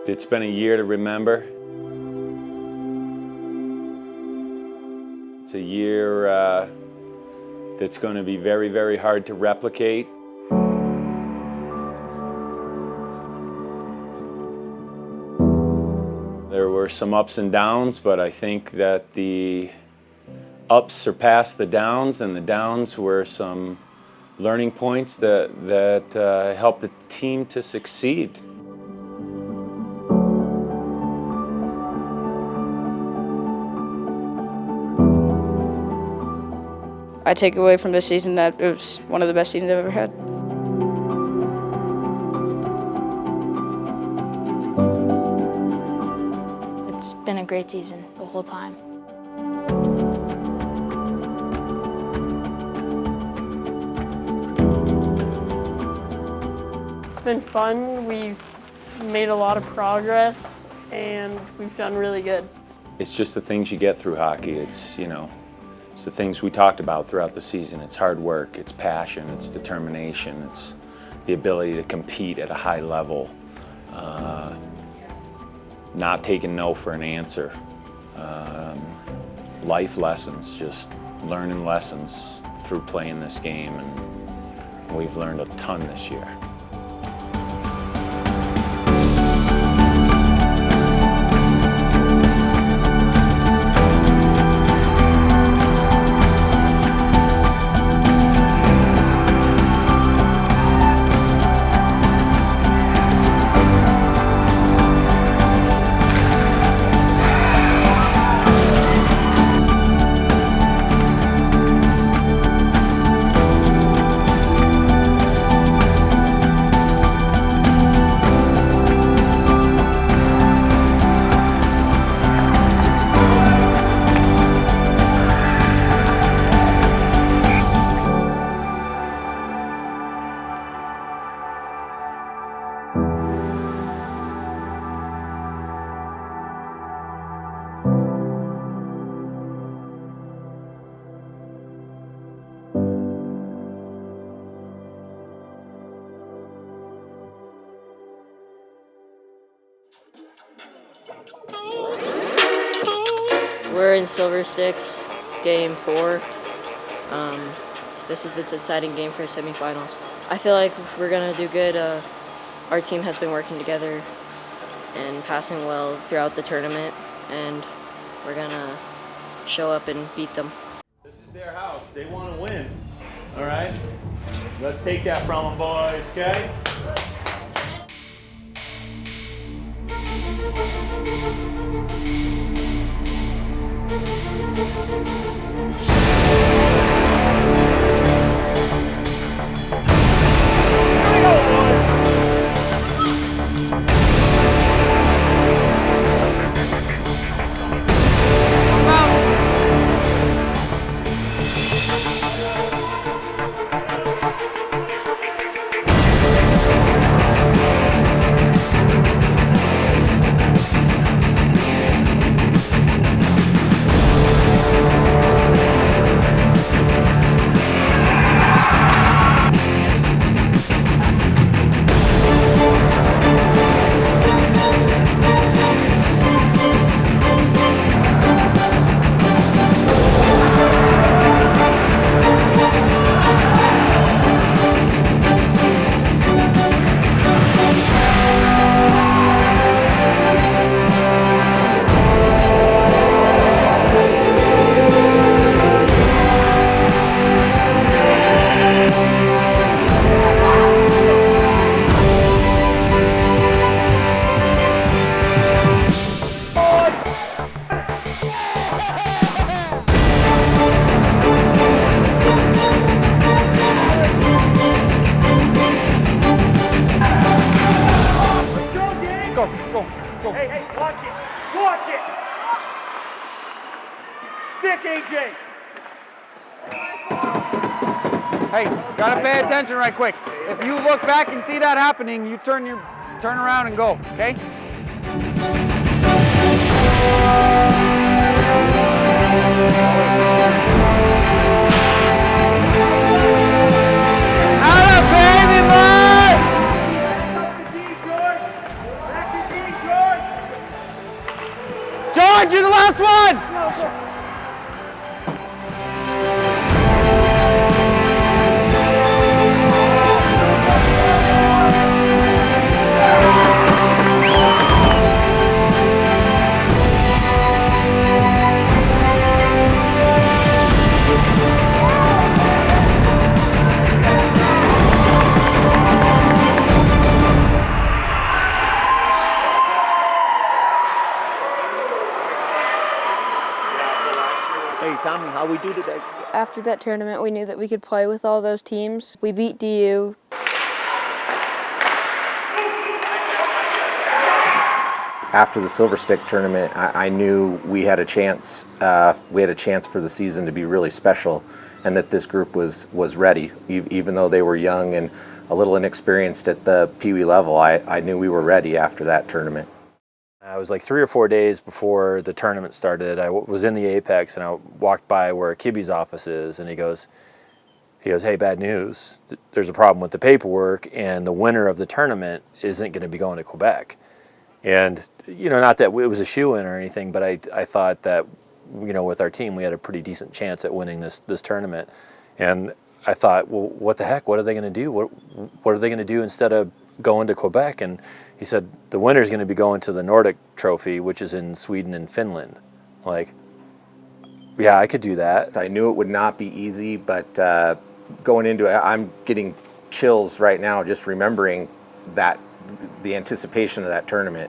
It's been a year to remember. It's a year that's going to be very, very hard to replicate. There were some ups and downs, but I think that the ups surpassed the downs, and the downs were some learning points that helped the team to succeed. I take away from this season that it was one of the best seasons I've ever had. It's been a great season the whole time. It's been fun. We've made a lot of progress and we've done really good. It's just the things you get through hockey. It's, you know, it's the things we talked about throughout the season. It's hard work, it's passion, it's determination, it's the ability to compete at a high level, not taking no for an answer. Life lessons, just learning lessons through playing this game, and we've learned a ton this year. We're in Silver Sticks, game 4. This is the deciding game for semifinals. I feel like we're gonna do good. Our team has been working together and passing well throughout the tournament, and we're gonna show up and beat them. This is their house. They want to win. All right? Let's take that from them, boys, okay? Go. Hey, watch it. Watch it. Stick, AJ. Hey, gotta pay attention right quick. If you look back and see that happening, you turn around and go, okay? Back to D, George. we do today. After that tournament, we knew that we could play with all those teams. We beat DU. After the Silver Stick tournament, I knew we had a chance. We had a chance for the season to be really special, and that this group was ready. Even though they were young and a little inexperienced at the Peewee level, I knew we were ready after that tournament. It was like 3 or 4 days before the tournament started. I was in the Apex and I walked by where Kibby's office is, and he goes, "Hey, bad news. There's a problem with the paperwork, and the winner of the tournament isn't going to be going to Quebec." And, you know, not that it was a shoo-in or anything, but I thought that, you know, with our team, we had a pretty decent chance at winning this tournament. And I thought, well, what the heck? What are they going to do? What are they going to do instead of going to Quebec? And he said, the winner's going to be going to the Nordic Trophy, which is in Sweden and Finland. Like, yeah, I could do that. I knew it would not be easy, but going into it, I'm getting chills right now just remembering that, the anticipation of that tournament.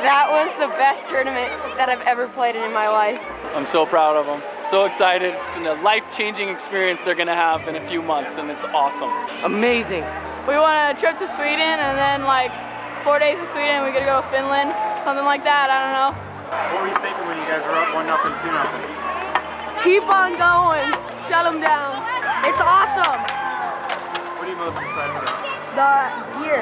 That was the best tournament that I've ever played in my life. I'm so proud of them. So excited. It's a life-changing experience they're going to have in a few months, and it's awesome. Amazing. We went a trip to Sweden, and then like 4 days in Sweden, we could go to Finland, something like that. I don't know. What were you thinking when you guys were up 1-0, 2-0? Keep on going. Shut them down. It's awesome. What are you most excited about? The gear.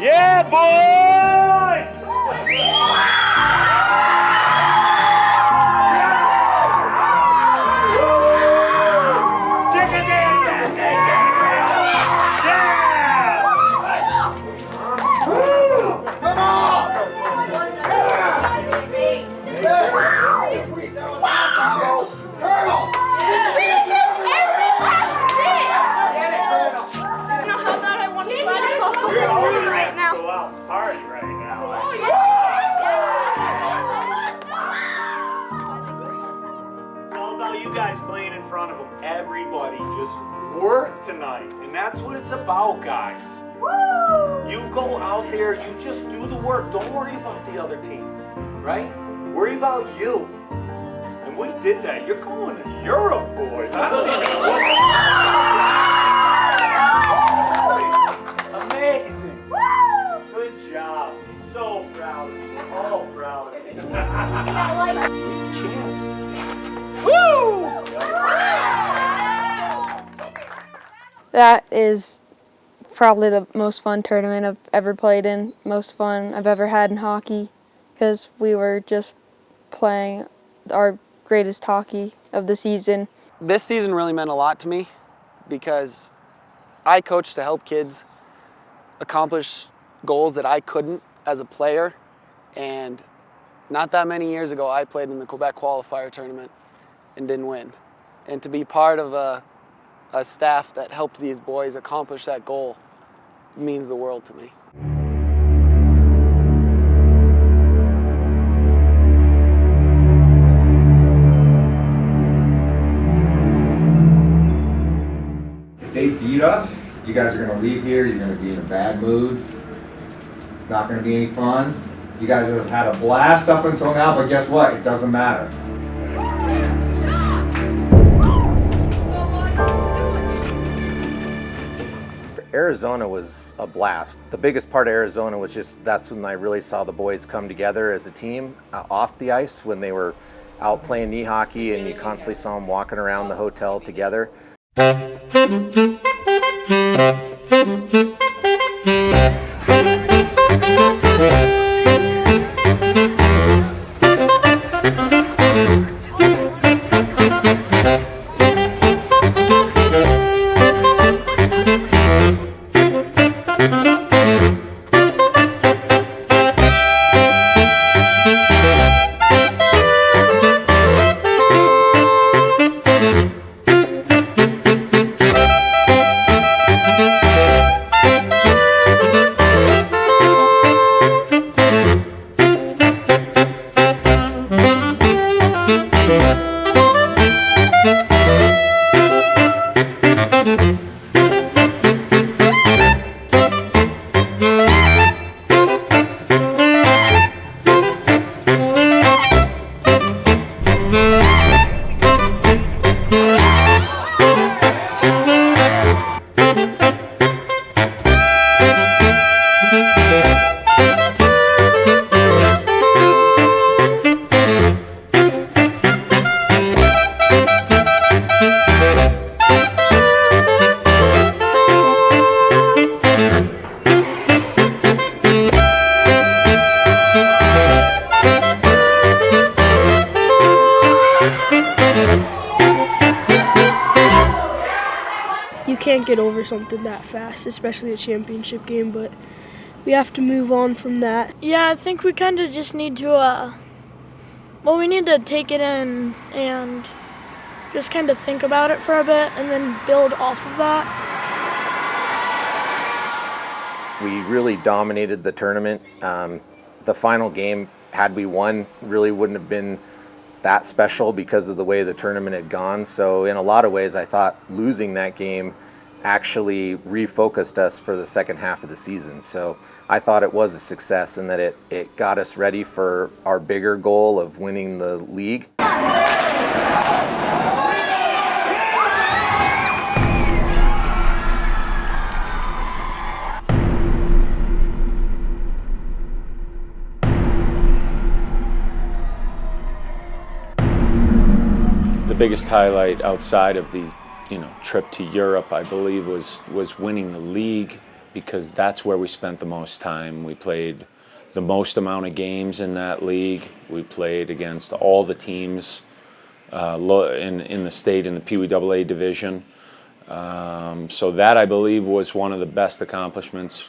Yeah, boys! Chicken dance that thing, yeah! Come on! Right now. Go out and party right now. It's all about you guys playing in front of them. Everybody just work tonight, and that's what it's about, guys. You go out there, you just do the work. Don't worry about the other team, right? Worry about you. And we did that. You're going to Europe, boys. I don't even know. Amazing. Good job. So proud of you. All proud of you. That is probably the most fun tournament I've ever played in, most fun I've ever had in hockey, because we were just playing our greatest hockey of the season. This season really meant a lot to me because I coached to help kids accomplish goals that I couldn't as a player, and not that many years ago I played in the Quebec qualifier tournament and didn't win. And to be part of a staff that helped these boys accomplish that goal means the world to me. If they beat us, you guys are going to leave here, you're going to be in a bad mood. It's not going to be any fun. You guys have had a blast up until now, but guess what? It doesn't matter. Arizona was a blast. The biggest part of Arizona was just, that's when I really saw the boys come together as a team off the ice, when they were out playing knee hockey and you constantly saw them walking around the hotel together. You can't get over something that fast, especially a championship game, but we have to move on from that. Yeah, I think we kind of just need to, we need to take it in and just kind of think about it for a bit and then build off of that. We really dominated the tournament. The final game, had we won, really wouldn't have been that special because of the way the tournament had gone. So in a lot of ways, I thought losing that game actually refocused us for the second half of the season. So I thought it was a success in that it got us ready for our bigger goal of winning the league. The biggest highlight outside of the trip to Europe, I believe, was winning the league, because that's where we spent the most time. We played the most amount of games in that league. We played against all the teams in the state in the Peewee AA division. So that, I believe, was one of the best accomplishments.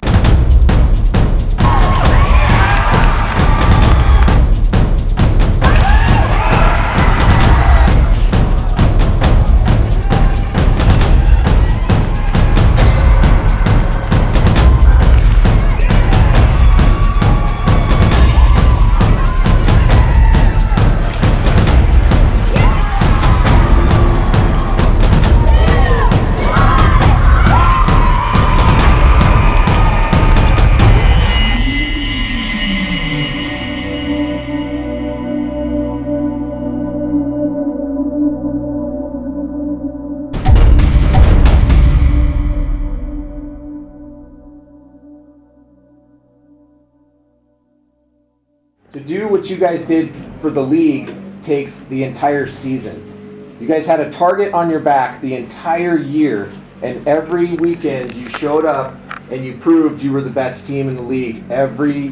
To do what you guys did for the league takes the entire season. You guys had a target on your back the entire year, and every weekend you showed up and you proved you were the best team in the league every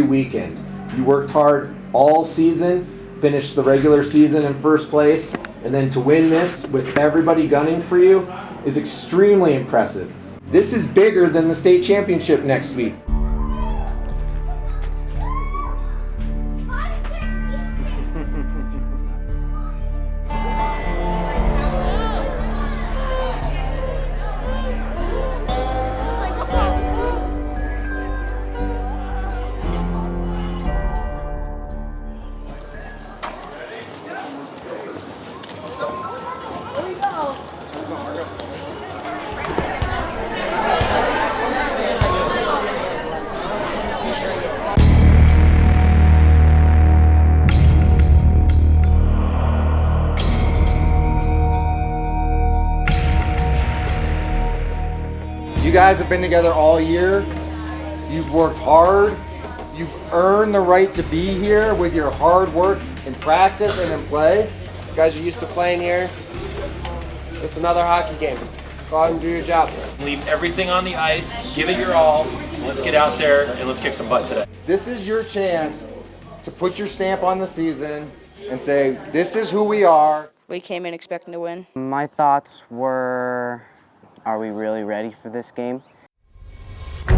weekend. You worked hard all season, finished the regular season in first place, and then to win this with everybody gunning for you is extremely impressive. This is bigger than the state championship next week. You guys have been together all year. You've worked hard. You've earned the right to be here with your hard work in practice and in play. You guys are used to playing here. It's just another hockey game. Go out and do your job. Leave everything on the ice, give it your all, and let's get out there and let's kick some butt today. This is your chance to put your stamp on the season and say, this is who we are. We came in expecting to win. My thoughts were, are we really ready for this game? I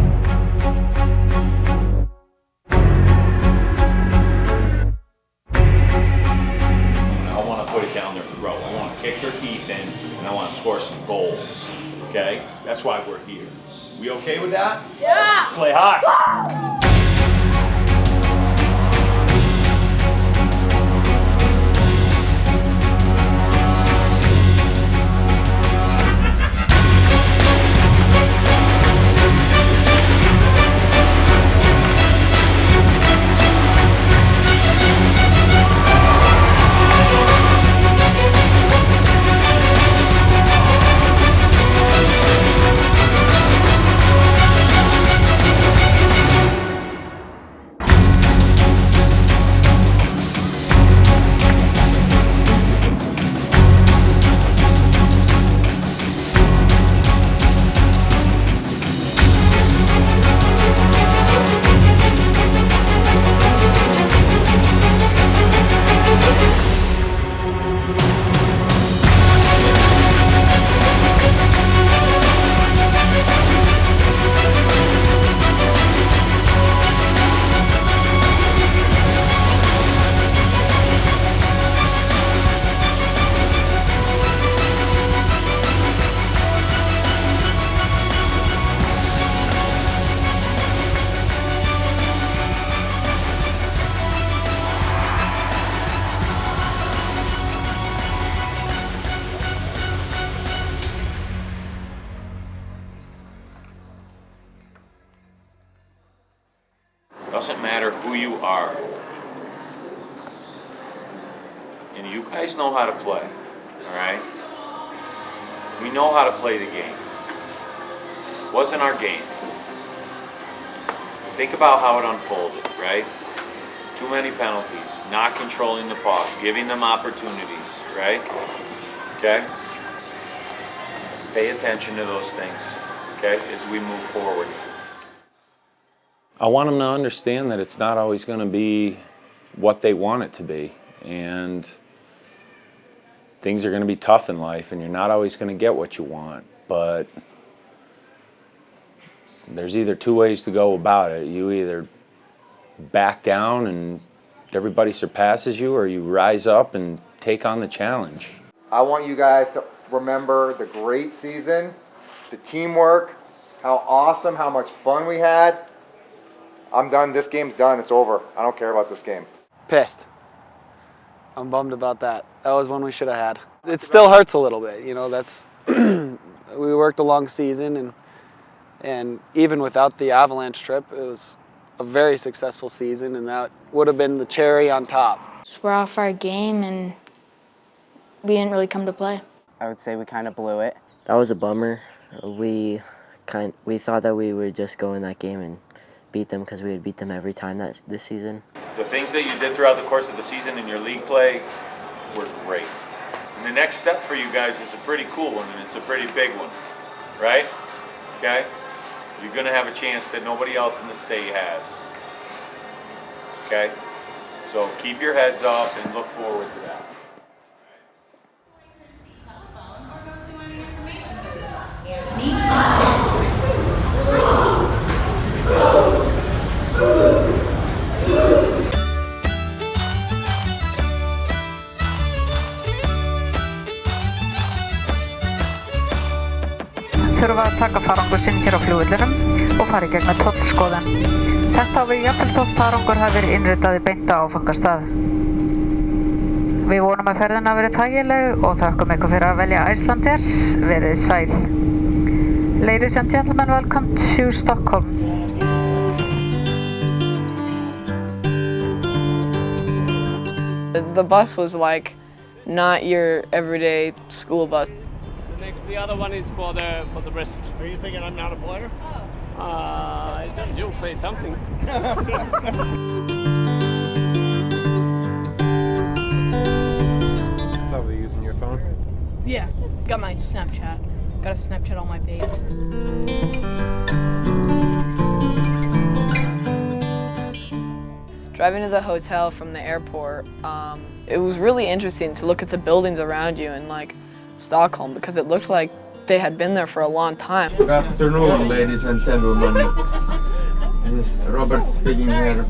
want to put it down their throat. I want to kick their teeth in, and I want to score some goals. Okay? That's why we're here. We okay with that? Yeah! Let's play hot. Doesn't matter who you are. And you guys know how to play, all right? We know how to play the game. It wasn't our game. Think about how it unfolded, right? Too many penalties, not controlling the puck, giving them opportunities, right? Okay? Pay attention to those things, okay, as we move forward. I want them to understand that it's not always going to be what they want it to be, and things are going to be tough in life, and you're not always going to get what you want, but there's either two ways to go about it. You either back down and everybody surpasses you, or you rise up and take on the challenge. I want you guys to remember the great season, the teamwork, how awesome, how much fun we had. I'm done. This game's done. It's over. I don't care about this game. Pissed. I'm bummed about that. That was one we should have had. It still hurts a little bit, you know. That's we worked a long season, and even without the Avalanche trip, it was a very successful season, and that would have been the cherry on top. We're off our game, and we didn't really come to play. I would say we kind of blew it. That was a bummer. We thought that we would just go in that game and beat them because we would beat them every time this season. The things that you did throughout the course of the season in your league play were great. And the next step for you guys is a pretty cool one, and it's a pretty big one, right? Okay? You're going to have a chance that nobody else in the state has. Okay? So keep your heads up and look forward to that. Þurfa að taka farangur sinn hér á flugvellinum og fara í gegnum tollskoðun. Þetta á við jafnvel þótt farangur hafi verið innritaði beint á áfangastað. Við vonum að ferðin hafi verið þægileg og þökkum ykkur fyrir að velja Icelandair. Verið sæl. Ladies and gentlemen, welcome to Stockholm. The bus was like not your everyday school bus. The other one is for the wrist. Are you thinking I'm not a player? You play something. So are you using your phone? Yeah, got my Snapchat. Got to Snapchat all my babes. Driving to the hotel from the airport, it was really interesting to look at the buildings around you in like Stockholm because it looked like they had been there for a long time. Good afternoon, ladies and gentlemen. This is Robert speaking here.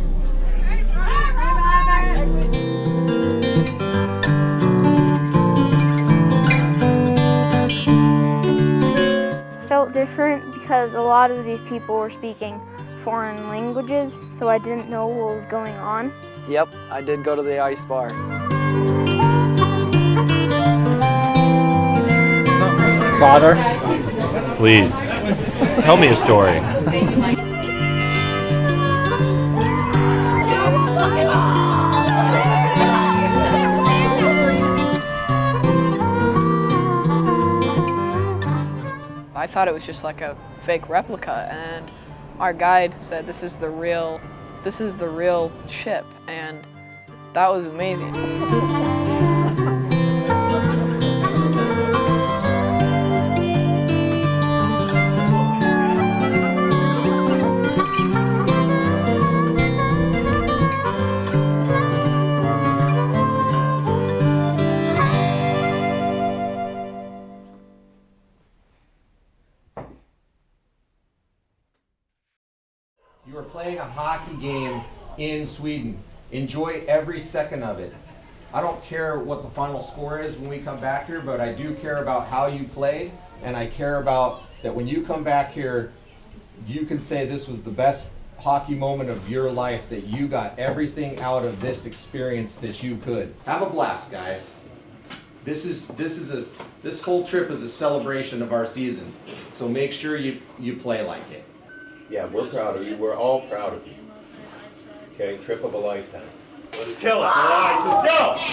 Felt different because a lot of these people were speaking foreign languages, so I didn't know what was going on. Yep, I did go to the ice bar. Father, please, tell me a story. I thought it was just like a fake replica, and our guide said this is the real ship, and that was amazing. You are playing a hockey game in Sweden. Enjoy every second of it. I don't care what the final score is when we come back here, but I do care about how you played, and I care about that when you come back here, you can say this was the best hockey moment of your life, that you got everything out of this experience that you could. Have a blast, guys. This whole trip is a celebration of our season, so make sure you play like it. Yeah, we're proud of you. We're all proud of you. Okay, trip of a lifetime. Let's kill it, boys. Let's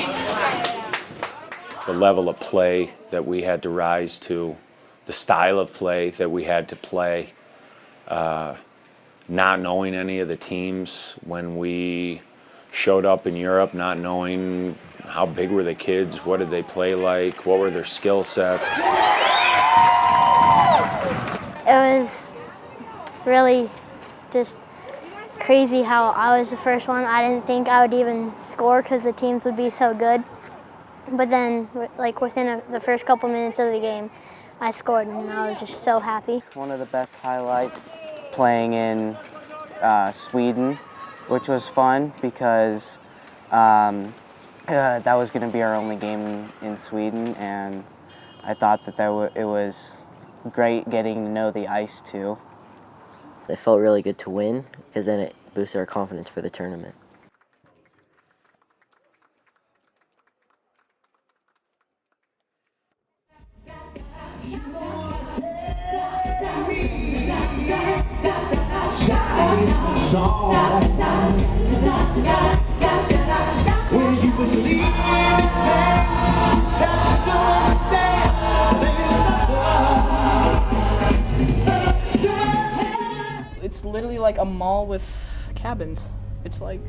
go! The level of play that we had to rise to, the style of play that we had to play, not knowing any of the teams when we showed up in Europe, not knowing how big were the kids, what did they play like, what were their skill sets. It was really just crazy how I was the first one. I didn't think I would even score because the teams would be so good. But then, like within the first couple minutes of the game, I scored, and I was just so happy. One of the best highlights, playing in Sweden, which was fun because that was going to be our only game in Sweden, and I thought that it was great getting to know the ice too. It felt really good to win because then it boosted our confidence for the tournament. It's literally like a mall with cabins. It's like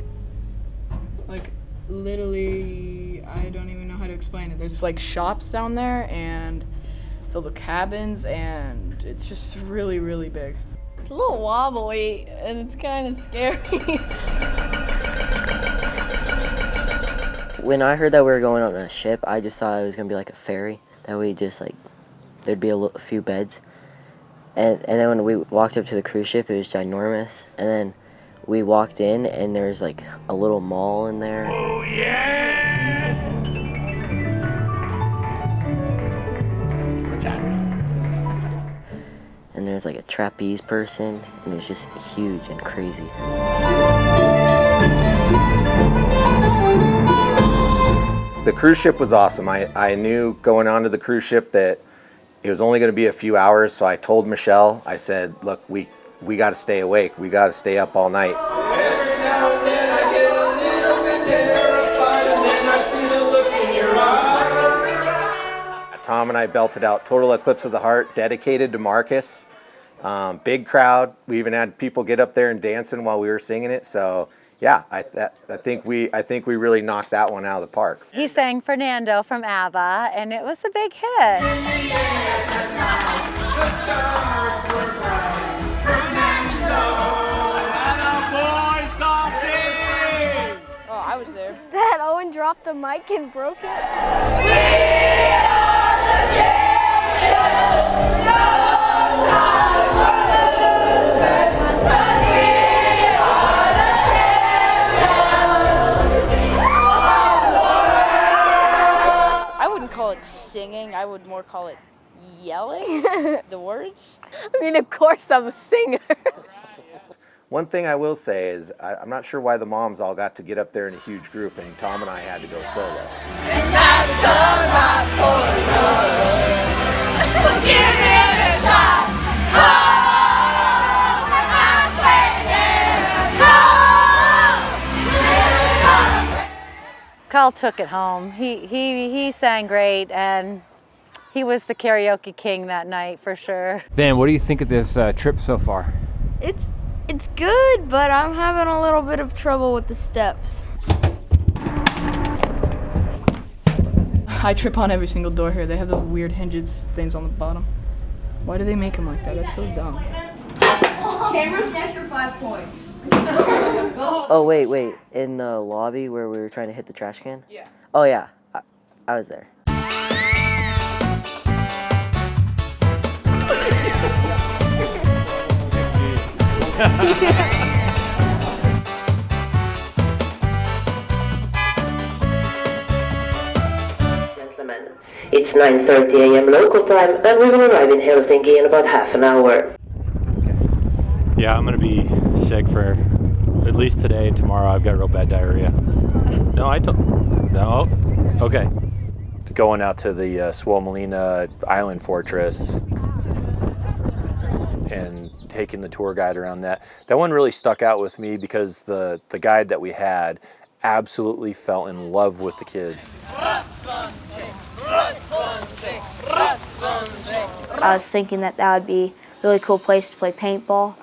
literally, I don't even know how to explain it. There's like shops down there and filled with cabins, and it's just really, really big. It's a little wobbly and it's kind of scary. When I heard that we were going on a ship, I just thought it was going to be like a ferry. That we just like, there'd be a few beds. And then when we walked up to the cruise ship, it was ginormous. And then we walked in and there's like a little mall in there. Oh yeah! And there's like a trapeze person, and it was just huge and crazy. The cruise ship was awesome. I knew going onto the cruise ship that it was only going to be a few hours, so I told Michelle, I said, look, we got to stay awake. We got to stay up all night. Tom and I belted out Total Eclipse of the Heart, dedicated to Marcus. Big crowd. We even had people get up there and dancing while we were singing it. So yeah, I think we really knocked that one out of the park. He sang Fernando from ABBA, and it was a big hit. Oh, I was there. That Owen dropped the mic and broke it. I wouldn't call it singing, I would more call it yelling the words. I mean, of course I'm a singer. One thing I will say is I'm not sure why the moms all got to get up there in a huge group and Tom and I had to go solo. Carl took it home. He sang great, and he was the karaoke king that night for sure. Van, what do you think of this trip so far? It's good, but I'm having a little bit of trouble with the steps. I trip on every single door here. They have those weird hinges things on the bottom. Why do they make them like that? That's so dumb. Cameras next for 5 points. Oh, wait. In the lobby where we were trying to hit the trash can? Yeah. Oh, yeah. I was there. Gentlemen, it's 9:30 a.m. local time, and we will arrive in Helsinki in about half an hour. Yeah, I'm gonna be sick for at least today and tomorrow. I've got real bad diarrhea. No, okay. Going out to the Suomelina Island Fortress and taking the tour guide around that one really stuck out with me because the guide that we had absolutely fell in love with the kids. I was thinking that would be a really cool place to play paintball.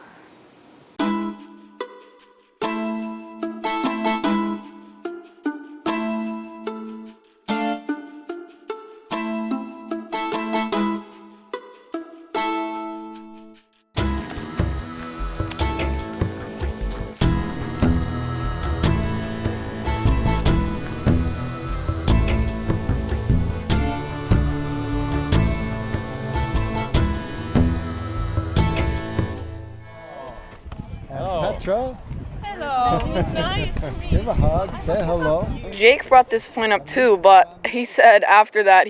Petra? Hello, nice. Give a hug, say hello. Jake brought this point up too, but he said after that,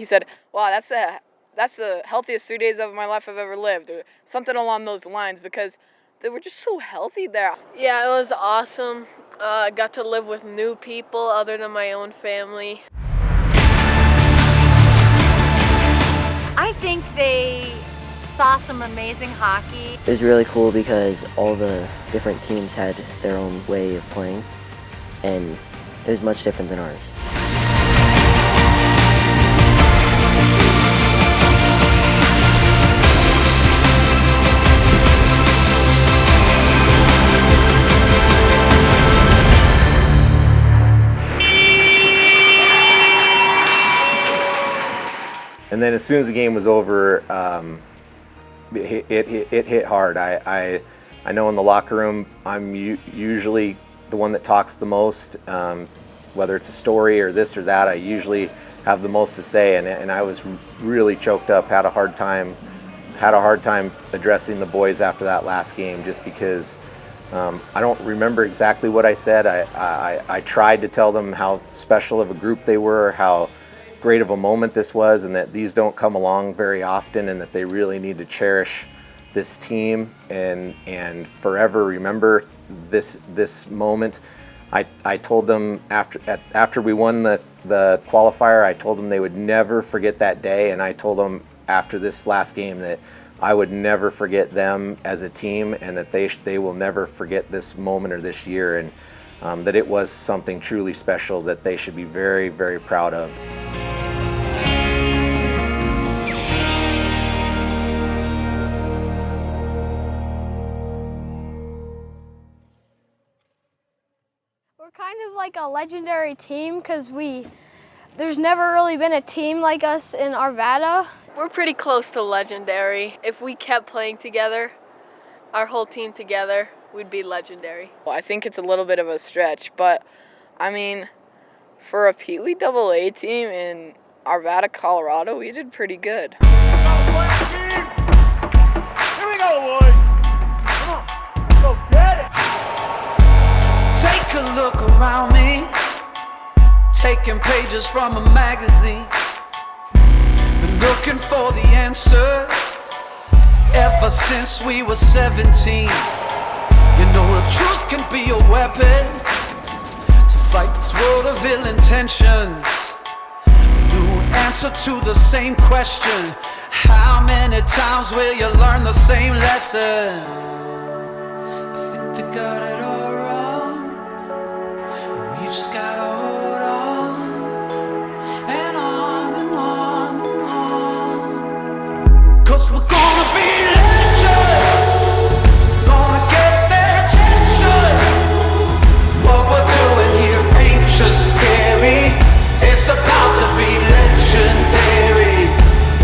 wow, that's the healthiest 3 days of my life I've ever lived, or something along those lines, because they were just so healthy there. Yeah, it was awesome. I got to live with new people other than my own family. I think they saw some amazing hockey. It was really cool because all the different teams had their own way of playing, and it was much different than ours. And then as soon as the game was over, it hit hard. I know in the locker room, I'm usually the one that talks the most. Whether it's a story or this or that, I usually have the most to say, and I was really choked up, had a hard time addressing the boys after that last game, just because I don't remember exactly what I said. I tried to tell them how special of a group they were, how great of a moment this was, and that these don't come along very often, and that they really need to cherish this team and forever remember this moment. I told them after we won the qualifier, I told them they would never forget that day, and I told them after this last game that I would never forget them as a team, and that they will never forget this moment or this year, and that it was something truly special that they should be very, very proud of. We're kind of like a legendary team because there's never really been a team like us in Arvada. We're pretty close to legendary. If we kept playing together, our whole team together, we'd be legendary. Well, I think it's a little bit of a stretch, but I mean, for a Peewee AA team in Arvada, Colorado, we did pretty good. Here we go, boys. Come on, let's go get it. Take a look around me, taking pages from a magazine. Been looking for the answers ever since we were 17. You know the truth can be a weapon to fight this world of ill intentions. New answer to the same question: how many times will you learn the same lesson? I think they got it all wrong. We just gotta hold on and on and on and on. 'Cause we're gonna be legends, gonna get their attention. What we're doing here ain't just scary, it's about to be legendary.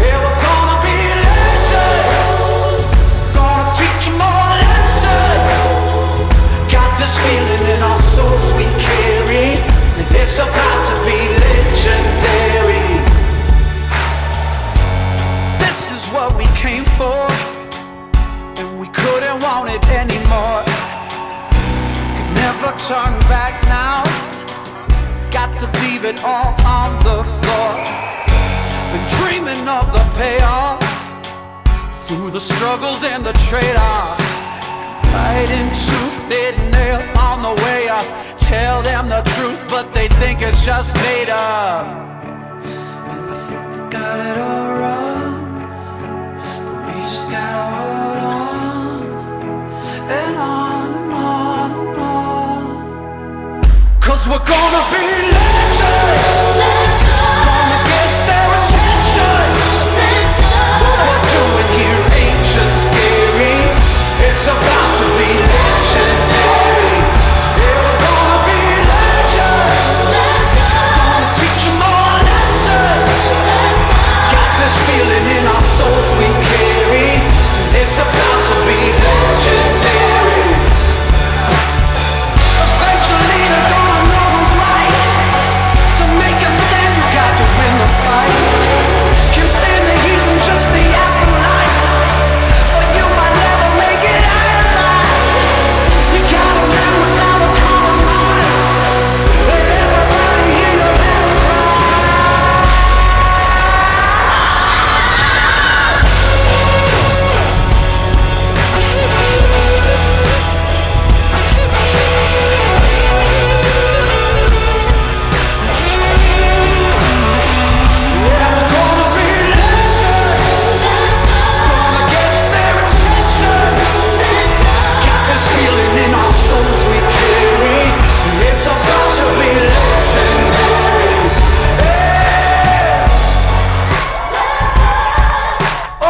Yeah, we're gonna be legends, gonna teach them all a lesson. Got this feeling in our souls we carry, it's about to be legendary. This is what we came for, and we couldn't want it anymore. Could never turn back now, got to leave it all on the floor. Been dreaming of the payoff, through the struggles and the trade-offs. Fighting tooth and nail on the way up. Tell them the truth, but they think it's just made up. And I think they got it all wrong, but we just gotta hold on and on and on and on. 'Cause we're gonna be legends, gonna get their attention. What we're doing here ain't just scary, it's about to be legendary. Yeah, we're gonna be legends, gonna teach them all a lesson. Got this feeling in our souls we carry, it's about to be legendary. Eventually they're gonna know who's right. To make a stand, you got to win the fight. Can't stand the heat and just the afterlife, but you might never make it out alive. You gotta live without a compromise. Let everybody hear your battle cry. Yeah, we're gonna be legends, gonna get their attention. Got this feeling in our souls we carry, it's about to be legendary. Yeah. Oh.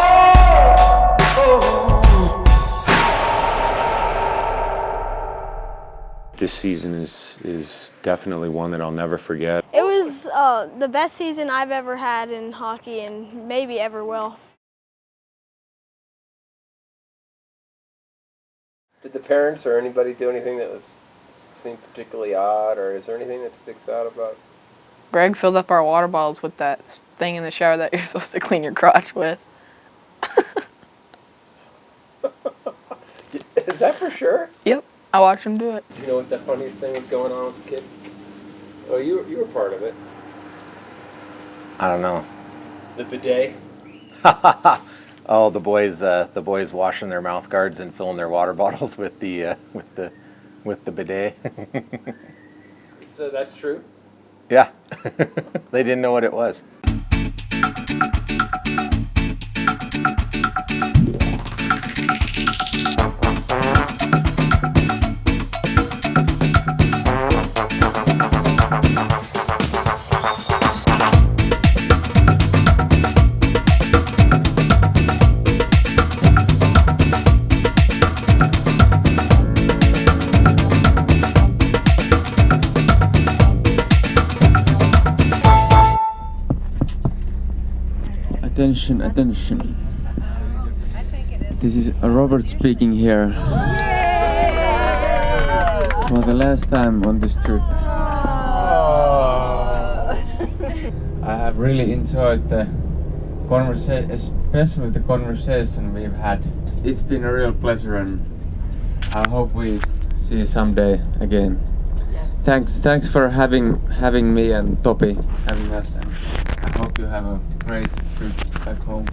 This season is definitely one that I'll never forget. It was was the best season I've ever had in hockey and maybe ever will. Did the parents or anybody do anything that seemed particularly odd, or is there anything that sticks out about? Greg filled up our water bottles with that thing in the shower that you're supposed to clean your crotch with. Is that for sure? Yep, I watched him do it. Do you know what the funniest thing was going on with the kids? Oh, you were part of it. I don't know. The bidet. Oh, the boys washing their mouth guards and filling their water bottles with the bidet. So that's true? Yeah. They didn't know what it was. Attention, attention. This is Robert speaking here. For the last time on this trip. I have really enjoyed the conversation, especially the conversation we've had. It's been a real pleasure, and I hope we see you someday again. Thanks for having me and Topi having us, and I hope you have a great trip back home.